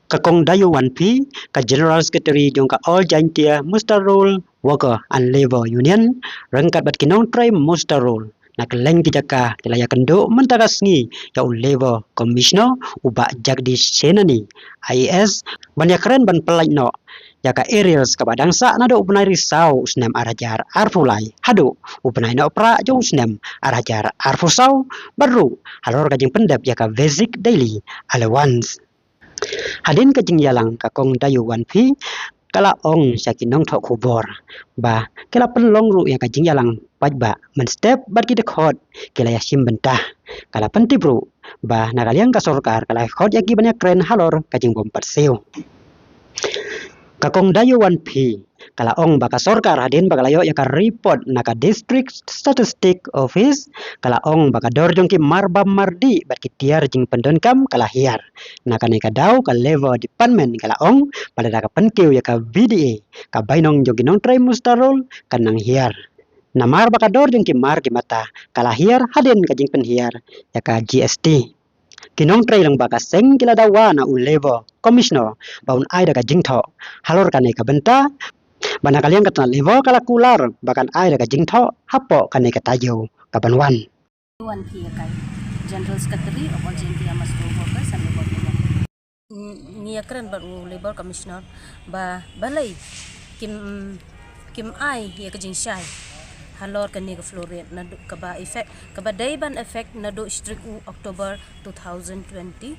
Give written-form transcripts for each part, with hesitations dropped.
Kakong Dayo 1P, ka General Secretary jong ka All Jaintia Mustarul Worker and Labor Union, rangkat bat kinong try Mustarul. Nakaleng tijaka kilaya kendo mentagasngi ya Labor Commissioner uba Jagdish Senani IAS banyak keren ban pelaj no ya ka areas kabadangsa nado upenai risau usnem arajar arfulai hado upenai no pra jo usnem arajar arfusau baru halor kajing pendap ya ka basic daily allowance. Hadin kajing yalang kakong Dayo 1P kala ong sakinong thok khubor ba kala penlong ru yang kajing yalang pajba men step bat kita khot kala yasim bentah kala pentibru ba nakaliang ka sorkar kala khot yaki banyak keren halor kajing bom patseu kakong Dayo 1P kala ong baka sorkar hadin bakalayo ya ka report naka district statistic office kala ong baka dor jongki marba mardi bat kitiar jing pendonkam kala hiar naka neka daw ka level department kala ong pada ka penkiu ya ka VDA ka bainong jongki nong try mustarul kanang hiar namar baka dor jongki mar ki mata kala hiar hadin ka jing penhiar ya ka GST kinong tray lang baka seng kila dawa na level commissioner baun ai da ka jingtho halor kanai ka benta bana kalian kata level kala kular bahkan ai daga jingtho hapo kane kata yo kabanwan 1P kai General Secretary of All Jaintia Mustarul Workers and Labor Union ni akran baru Labor Commissioner ba balai kim ai ya ka jingshai halor kane ka floret na ka ba effect ka ba day ban effect na do strict October 2023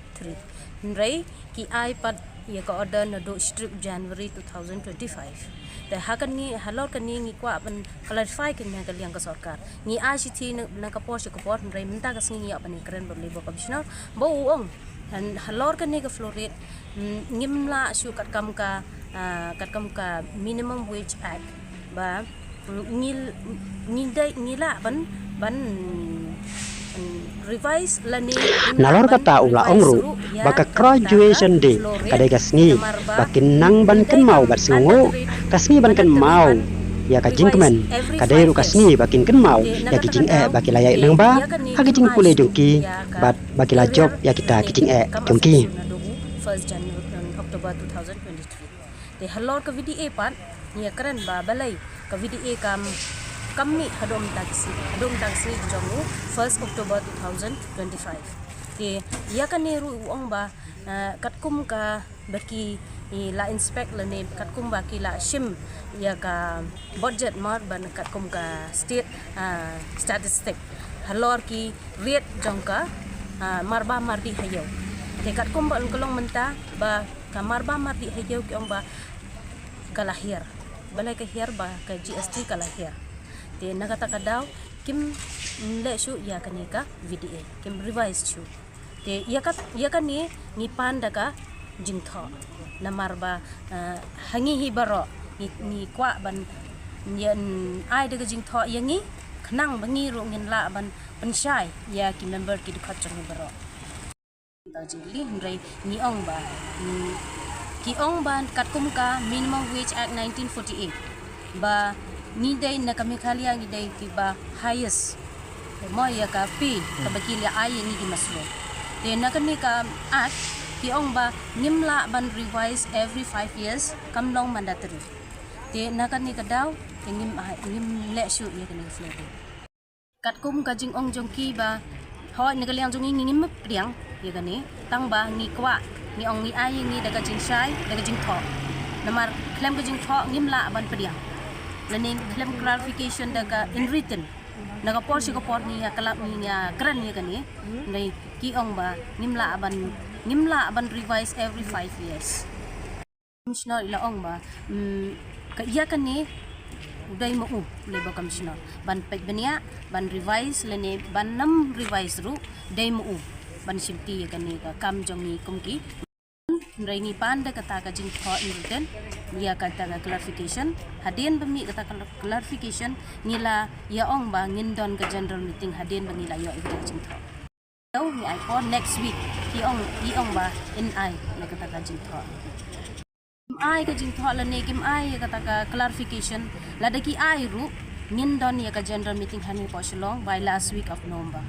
nrai ki ai pat ya ka order na do strict January 2025 แต่หากันนี้ฮัลโหลกันนี้งี้กว่ามัน clarify กันยังกันเลี้ยงกับสรการงี้อาชีพนักกระป๋อชิกระป๋อไรมันตากันสิ่งนี้อันนี้กระนั้นบริบทกับฉันบ่อุองฮัลโหลกันนี้กับฟลอริดงิมละชูกัดกำกา minimum wage act บ่งี้ละบันrevise lani nalor kata ula ongru baka graduation day kadai kasngi bakin nang ban kan mau bat singo kasngi ban kan mau ya ka jingkemen kadai ru kasngi bakin kan mau ya kijing baki layak nang ba ha kijing pule jongki bat baki la job ya kita kijing jongki 1st January October 2023 te halor ka VDA pat ni karen ba balai ka VDA kami hadom taksi jongu 1st October 2025 te ya kan ni ru uang ba katkum ka baki la inspect la ne katkum baki la shim ya ka budget mar ban katkum ka state statistic halor ki rate jongka marba mardi hayo te katkum ba kolong menta ba ka marba mardi hayo ki ong ba kalahir balai ka hiar ba ka GST kalahir te nakataka daw kim le shu ya kanika VDA kim revise shu te ya kan ni panda ka jingtho namarba hangi hi baro ni kwa ban yan ai daga jingtho yangi khnang bangi ro ngin la ban penshai ya ki member ki dikhat chang baro ta jili ndrai ni ong ba ki ong ban katkum ka minimum wage act 1948 ba ni day na kami kaliang ni day tiba highest mo ya ka pi kabakili ay ni di maslo de na kani ka act ki ong ba nimla ban revise every 5 years kamlong mandatory de na kani ka daw nim le shu ya kani flow kat kum ka jing ong jong ki ba ho ni kaliang jong ni ngim priang ya kani tang ba ni kwa ni ong ni ay ni daga jing shai daga jing tho namar klem ka jing tho ngimla ban priang learning claim clarification daga in written naga por si ko por ni kalap ni kran ni kani nei ki ong ba nimla aban revise every 5 years commissioner ila ong ba ka iya kani uday mo labor commissioner ban pek bania ban revise lene ban nam revise ru day mo ban simti kani ka kam jong ni kumki Raini panda kata ka jing tho in written dia kata ka clarification hadin bami kata clarification nila ya ong ba ngindon ka general meeting hadin bami la yo ibig jing tho daw ni ai po next week i ong ba in ai na kata ka jing tho ai ka jing tho la ne kim ai kata ka clarification la daki ai ru ngindon ya ka general meeting hani po shilong by last week of November